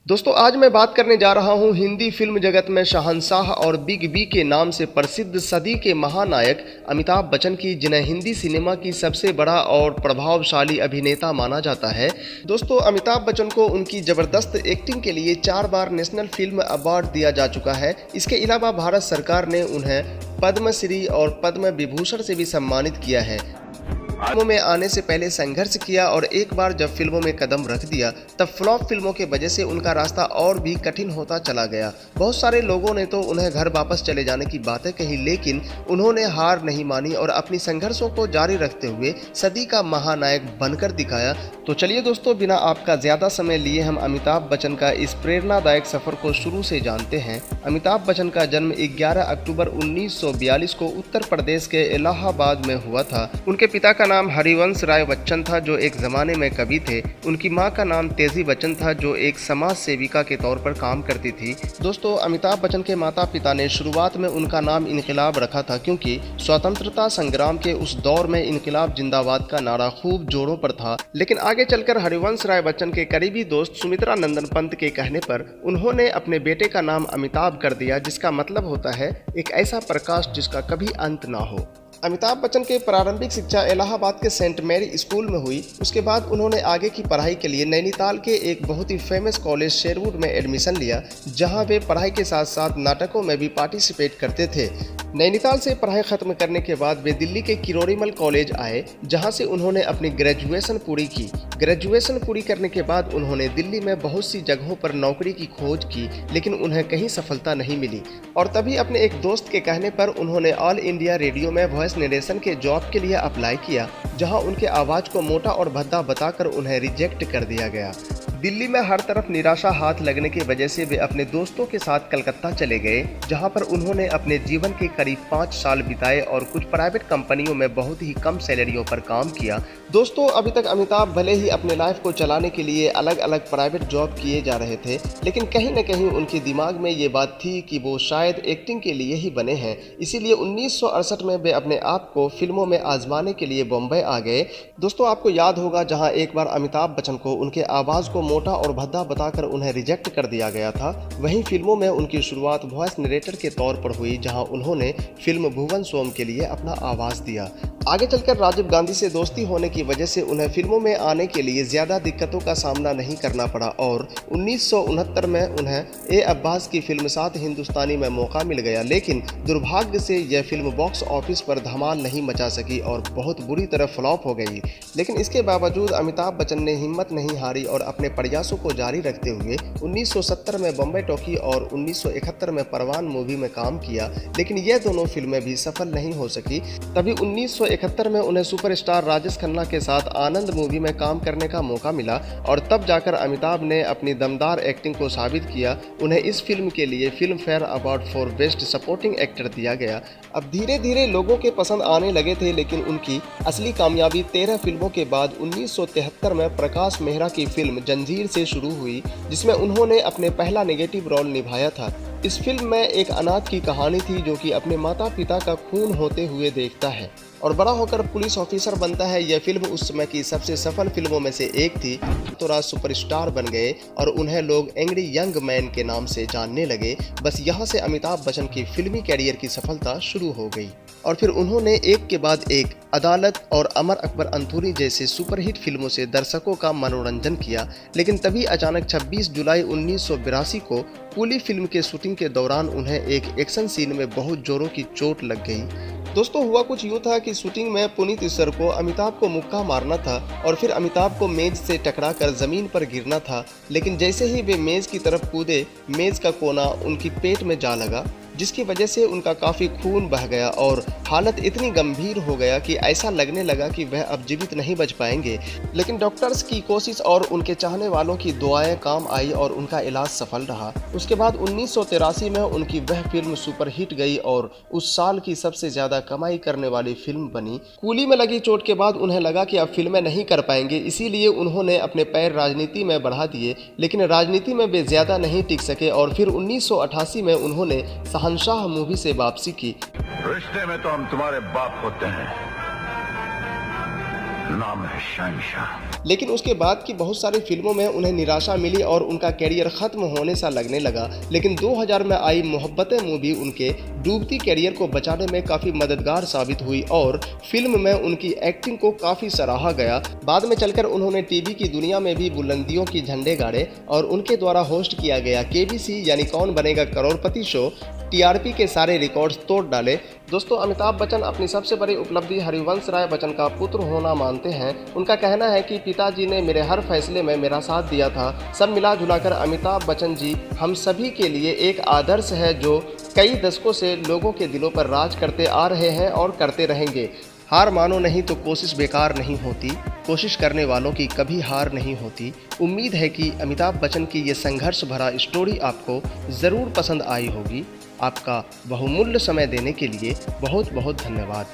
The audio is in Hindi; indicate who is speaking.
Speaker 1: दोस्तों आज मैं बात करने जा रहा हूं हिंदी फिल्म जगत में शहंशाह और बिग बी के नाम से प्रसिद्ध सदी के महानायक अमिताभ बच्चन की, जिन्हें हिंदी सिनेमा की सबसे बड़ा और प्रभावशाली अभिनेता माना जाता है। दोस्तों अमिताभ बच्चन को उनकी ज़बरदस्त एक्टिंग के लिए 4 बार नेशनल फिल्म अवार्ड दिया जा चुका है। इसके अलावा भारत सरकार ने उन्हें पद्मश्री और पद्म विभूषण से भी सम्मानित किया है। फिल्मों में आने से पहले संघर्ष किया और एक बार जब फिल्मों में कदम रख दिया तब फ्लॉप फिल्मों के वजह से उनका रास्ता और भी कठिन होता चला गया। बहुत सारे लोगों ने तो उन्हें घर वापस चले जाने की बातें कही, लेकिन उन्होंने हार नहीं मानी और अपनी संघर्षों को जारी रखते हुए सदी का महानायक बनकर दिखाया। तो चलिए दोस्तों, बिना आपका ज़्यादा समय लिए हम अमिताभ बच्चन का इस प्रेरणादायक सफ़र को शुरू से जानते हैं। अमिताभ बच्चन का जन्म 11 अक्टूबर 1942 को उत्तर प्रदेश के इलाहाबाद में हुआ था। उनके पिता का नाम हरिवंश राय बच्चन था, जो एक ज़माने में कवि थे। उनकी मां का नाम तेजी बच्चन था, जो एक समाज सेविका के तौर पर काम करती थी। दोस्तों अमिताभ बच्चन के माता पिता ने शुरुआत में उनका नाम इनकलाब रखा था, क्योंकि स्वतंत्रता संग्राम के उस दौर में इनकलाब जिंदाबाद का नारा खूब जोरों पर था। लेकिन आगे चलकर हरिवंश राय बच्चन के करीबी दोस्त सुमित्रा नंदन पंत के कहने पर उन्होंने अपने बेटे का नाम अमिताभ कर दिया, जिसका मतलब होता है एक ऐसा प्रकाश जिसका कभी अंत ना हो। अमिताभ बच्चन की प्रारंभिक शिक्षा इलाहाबाद के सेंट मैरी स्कूल में हुई। उसके बाद उन्होंने आगे की पढ़ाई के लिए नैनीताल के एक बहुत ही फेमस कॉलेज शेरवुड में एडमिशन लिया, जहां वे पढ़ाई के साथ साथ नाटकों में भी पार्टिसिपेट करते थे। नैनीताल से पढ़ाई खत्म करने के बाद वे दिल्ली के किरोड़ीमल कॉलेज आए, जहां से उन्होंने अपनी ग्रेजुएशन पूरी की। ग्रेजुएशन पूरी करने के बाद उन्होंने दिल्ली में बहुत सी जगहों पर नौकरी की खोज की, लेकिन उन्हें कहीं सफलता नहीं मिली। और तभी अपने एक दोस्त के कहने पर उन्होंने ऑल इंडिया रेडियो में वॉइस नरेशन के जॉब के लिए अप्लाई किया, जहां उनके आवाज़ को मोटा और भद्दा बताकर उन्हें रिजेक्ट कर दिया गया। दिल्ली में हर तरफ निराशा हाथ लगने की वजह से वे अपने दोस्तों के साथ कलकत्ता चले गए, जहां पर उन्होंने अपने जीवन के करीब 5 साल बिताए और कुछ प्राइवेट कंपनियों में बहुत ही कम सैलरियों पर काम किया। दोस्तों अभी तक अमिताभ भले ही अपने लाइफ को चलाने के लिए अलग अलग प्राइवेट जॉब किए जा रहे थे, लेकिन कहीं न कहीं उनके दिमाग में ये बात थी कि वो शायद एक्टिंग के लिए ही बने हैं। इसीलिए 1968 में वे अपने आप को फिल्मों में आजमाने के लिए बॉम्बे आ गए। दोस्तों आपको याद होगा, जहाँ एक बार अमिताभ बच्चन को उनके आवाज़ को मोटा और भद्दा बताकर उन्हें रिजेक्ट कर दिया गया था, वहीं फिल्मों में उनकी शुरुआत वॉइस नरेटर के तौर पर हुई, जहां उन्होंने फिल्म भुवन सोम के लिए अपना आवाज़ दिया। आगे चलकर राजीव गांधी से दोस्ती होने की वजह से उन्हें फिल्मों में आने के लिए ज़्यादा दिक्कतों का सामना नहीं करना पड़ा और 1969 में उन्हें ए अब्बास की फिल्म सात हिंदुस्तानी में मौका मिल गया। लेकिन दुर्भाग्य से यह फिल्म बॉक्स ऑफिस पर धमाल नहीं मचा सकी और बहुत बुरी तरह फ्लॉप हो गई। लेकिन इसके बावजूद अमिताभ बच्चन ने हिम्मत नहीं हारी और अपने प्रयासों को जारी रखते हुए 1970 में बॉम्बे टॉकी और 1971 में परवान मूवी में काम किया, लेकिन यह दोनों फिल्में भी सफल नहीं हो सकी। तभी 1971 में उन्हें सुपरस्टार राजेश खन्ना के साथ आनंद मूवी में काम करने का मौका मिला और तब जाकर अमिताभ ने अपनी दमदार एक्टिंग को साबित किया। उन्हें इस फिल्म के लिए film fair award for best supporting actor दिया गया। अब धीरे धीरे लोगों के पसंद आने लगे थे, लेकिन उनकी असली कामयाबी 13 फिल्मों के बाद 1973 में प्रकाश मेहरा की फिल्म जंजीर से शुरू हुई, जिसमें उन्होंने अपने पहला नेगेटिव रोल निभाया था। इस फिल्म में एक अनाथ की कहानी थी, जो कि अपने माता पिता का खून होते हुए देखता है और बड़ा होकर पुलिस ऑफिसर बनता है। यह फिल्म उस समय की सबसे सफल फिल्मों में से एक थी। तो राज सुपरस्टार बन गए और उन्हें लोग एंग्री यंग मैन के नाम से जानने लगे। बस यहाँ से अमिताभ बच्चन की फिल्मी कैरियर की सफलता शुरू हो गई और फिर उन्होंने एक के बाद एक अदालत और अमर अकबर अंथूरी जैसे सुपरहिट फिल्मों से दर्शकों का मनोरंजन किया। लेकिन तभी अचानक 26 जुलाई 1982 को कूली फिल्म के शूटिंग के दौरान उन्हें एक एक्शन सीन में बहुत जोरों की चोट लग गई। दोस्तों हुआ कुछ यूँ था कि शूटिंग में पुनीत ईश्वर को अमिताभ को मुक्का मारना था और फिर अमिताभ को मेज से टकराकर जमीन पर गिरना था, लेकिन जैसे ही वे मेज की तरफ कूदे, मेज का कोना उनकी पेट में जा लगा, जिसकी वजह से उनका काफ़ी खून बह गया और हालत इतनी गंभीर हो गया कि ऐसा लगने लगा कि वह अब जीवित नहीं बच पाएंगे। लेकिन डॉक्टर्स की कोशिश और उनके चाहने वालों की दुआएं काम आई और उनका इलाज सफल रहा। उसके बाद 1983 में उनकी वह फिल्म सुपर हिट गई और उस साल की सबसे ज़्यादा कमाई करने वाली फिल्म बनी। कूली में लगी चोट के बाद उन्हें लगा कि अब फिल्में नहीं कर पाएंगे, इसीलिए उन्होंने अपने पैर राजनीति में बढ़ा दिए। लेकिन राजनीति में वे ज़्यादा नहीं टिक सके और फिर 1988 में उन्होंने शहंशाह मूवी से वापसी की।
Speaker 2: रिश्ते में तो हम तुम्हारे बाप होते हैं, नाम है शहंशाह।
Speaker 1: लेकिन उसके बाद की बहुत सारी फिल्मों में उन्हें निराशा मिली और उनका कैरियर खत्म होने सा लगने लगा। लेकिन 2000 में आई मोहब्बतें मूवी उनके डूबती कैरियर को बचाने में काफ़ी मददगार साबित हुई और फिल्म में उनकी एक्टिंग को काफ़ी सराहा गया। बाद में चलकर उन्होंने टीवी की दुनिया में भी बुलंदियों की झंडे गाड़े और उनके द्वारा होस्ट किया गया केबीसी यानी कौन बनेगा करोड़पति शो टीआरपी के सारे रिकॉर्ड्स तोड़ डाले। दोस्तों, अमिताभ बच्चन अपनी सबसे बड़ी उपलब्धि हरिवंश राय बच्चन का पुत्र होना मानते हैं। उनका कहना है कि पिताजी ने मेरे हर फैसले में मेरा साथ दिया था। सब मिला जुलाकर अमिताभ बच्चन जी हम सभी के लिए एक आदर्श है जो कई दशकों से लोगों के दिलों पर राज करते आ रहे हैं और करते रहेंगे। हार मानो नहीं तो कोशिश बेकार नहीं होती, कोशिश करने वालों की कभी हार नहीं होती। उम्मीद है कि अमिताभ बच्चन की ये संघर्ष भरा स्टोरी आपको ज़रूर पसंद आई होगी। आपका बहुमूल्य समय देने के लिए बहुत बहुत धन्यवाद।